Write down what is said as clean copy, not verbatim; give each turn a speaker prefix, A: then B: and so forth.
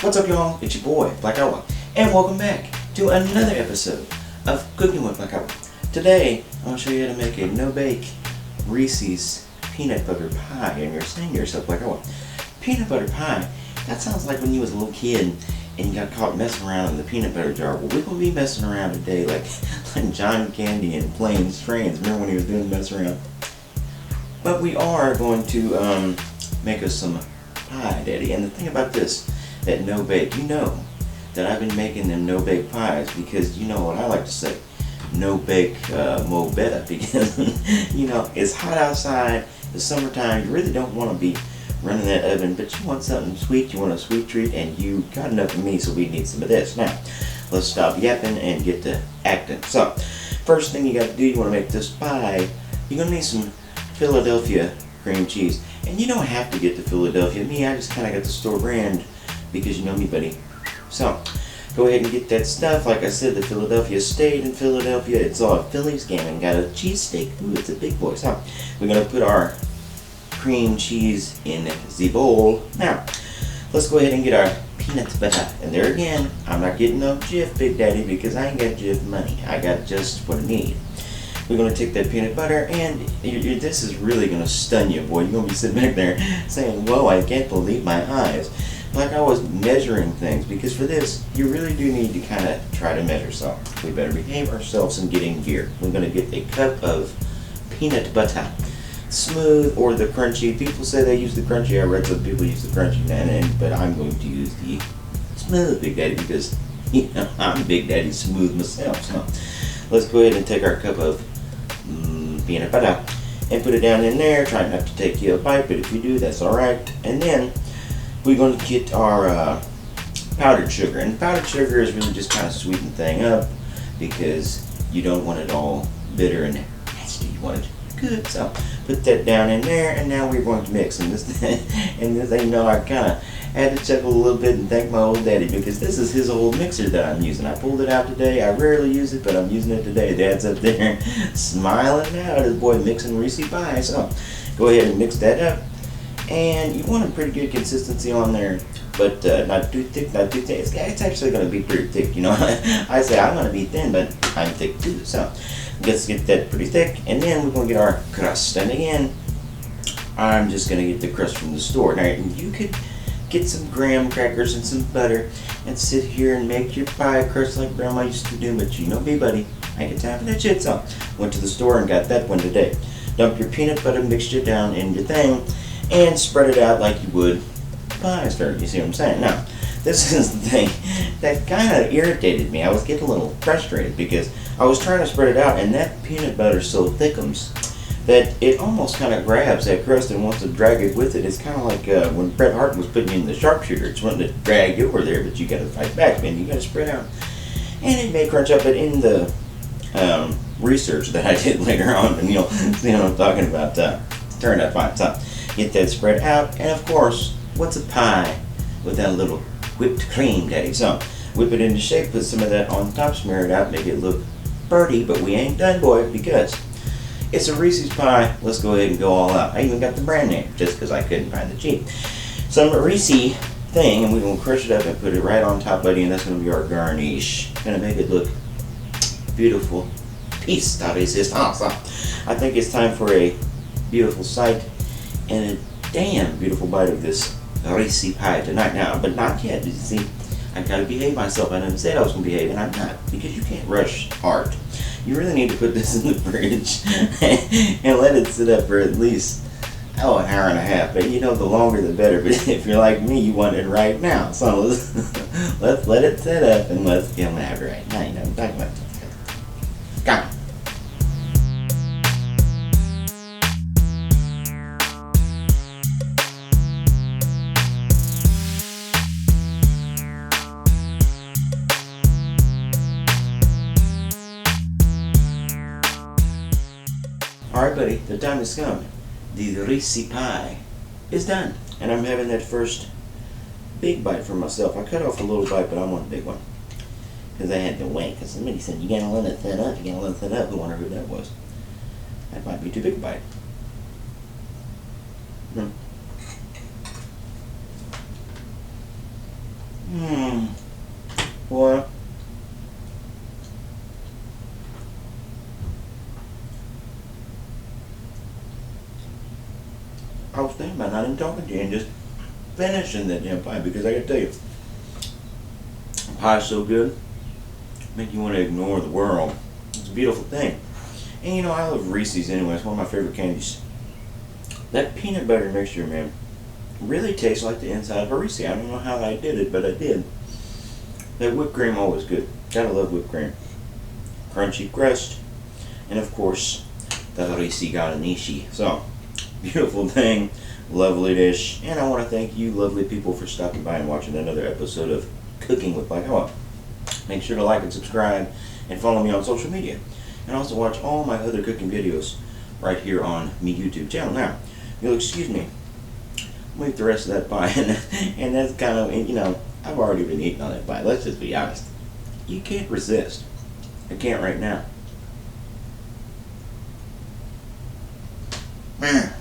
A: What's up, y'all? It's your boy, Black Outlaw, and welcome back to another episode of Cooking with Black Outlaw. Today, I'm going to show you how to make a no-bake Reese's peanut butter pie. And you're saying to yourself, Black Outlaw, peanut butter pie? That sounds like when you was a little kid and you got caught messing around in the peanut butter jar. Well, we're going to be messing around today like John Candy and Plain Trains. Remember when he was doing the mess around? But we are going to make us some pie, Daddy. And the thing about this, that no bake, you know that I've been making them no bake pies because you know what I like to say, no bake mo better, because you know it's hot outside, it's summertime, you really don't want to be running that oven, but you want something sweet, you want a sweet treat, and you got enough of me, so we need some of this. Now let's stop yapping and get to acting. So first thing you got to do, you want to make this pie, you're going to need some Philadelphia cream cheese. And you don't have to get the Philadelphia. Me, I just kind of got the store brand because you know me, buddy. So go ahead and get that stuff. Like I said, the Philadelphia stayed in Philadelphia. It's all a Phillies game and got a cheesesteak. Ooh, it's a big boy. So we're going to put our cream cheese in the bowl. Now, let's go ahead and get our peanut butter. And there again, I'm not getting no Jif, Big Daddy, because I ain't got Jif money. I got just what I need. We're going to take that peanut butter, and this is really going to stun you, boy. You're going to be sitting back there saying, whoa, I can't believe my eyes. Like I was measuring things, because for this, you really do need to kind of try to measure. So we better behave ourselves and get in gear. We're going to get a cup of peanut butter. Smooth or the crunchy. People say they use the crunchy. I read some people use the crunchy, but I'm going to use the smooth, Big Daddy, because you know, I'm Big Daddy smooth myself. So let's go ahead and take our cup of peanut butter and put it down in there. Try not to take you a bite, but if you do, that's alright. And then we're going to get our powdered sugar. And powdered sugar is really just kind of sweeten the thing up because you don't want it all bitter and nasty. You want it good. So put that down in there, and now we're going to mix. And this, you know, I kind of had to chuckle a little bit and thank my old daddy because this is his old mixer that I'm using. I pulled it out today. I rarely use it, but I'm using it today. Dad's up there smiling now at his boy mixing Reese pie. So go ahead and mix that up. And you want a pretty good consistency on there, but not too thick, not too thin. It's actually going to be pretty thick, you know. I say I'm going to be thin, but I'm thick too. So let's get that pretty thick, and then we're going to get our crust. And again, I'm just going to get the crust from the store. Now you could get some graham crackers and some butter and sit here and make your pie crust like Grandma used to do, but you know me, buddy, I ain't got time for that shit. So went to the store and got that one today. Dump your peanut butter mixture down in your thing and spread it out like you would pie starter. You see what I'm saying? Now, this is the thing that kind of irritated me. I was getting a little frustrated because I was trying to spread it out, and that peanut butter so thickums that it almost kind of grabs that crust and wants to drag it with it. It's kind of like when Bret Hart was putting you in the sharpshooter. It's wanting to drag you over there, but you got to fight back, man. You got to spread out. And it may crunch up, but in the research that I did later on, and you know what I'm talking about, turned out fine. So get that spread out, and of course, what's a pie without a little whipped cream, Daddy? So whip it into shape, put some of that on top, smear it out, make it look pretty, but we ain't done, boy, because it's a Reese's pie. Let's go ahead and go all out. I even got the brand name just because I couldn't find the cheap. Some Reese thing, and we're going to crush it up and put it right on top, buddy, and that's going to be our garnish. Going to make it look beautiful. Peace, that is just awesome. I think it's time for a beautiful sight and a damn beautiful bite of this Reese pie tonight. Now, but not yet. You see, I got to behave myself. I never said I was going to behave, and I'm not, because you can't rush art. You really need to put this in the fridge and let it sit up for at least, an hour and a half. But you know, the longer the better. But if you're like me, you want it right now. So let's let it sit up and let's get them out right now. You know what I'm talking about? Come on. Alright, buddy, the time has come. The Reese pie is done. And I'm having that first big bite for myself. I cut off a little bite, but I want a big one. Because I had to wait. Because somebody said, you gotta let it thin up, you gotta let it thin up. I wonder who that was. That might be too big a bite. about not even talking to you and just finishing that damn pie, because I gotta tell you, pie is so good, make you want to ignore the world. It's a beautiful thing. And you know, I love Reese's anyway. It's one of my favorite candies. That peanut butter mixture, man, really tastes like the inside of a Reese. I don't know how I did it, but I did. That whipped cream, always good. Gotta love whipped cream. Crunchy crust, and of course, the Reese garnishi. So, beautiful thing, lovely dish, and I want to thank you lovely people for stopping by and watching another episode of Cooking with Black Owl. Make sure to like and subscribe, and follow me on social media. And also watch all my other cooking videos right here on my YouTube channel. Now, you'll excuse me, I'll eat the rest of that pie, and that's kind of, you know, I've already been eating on that pie. Let's just be honest. You can't resist. I can't right now. Man.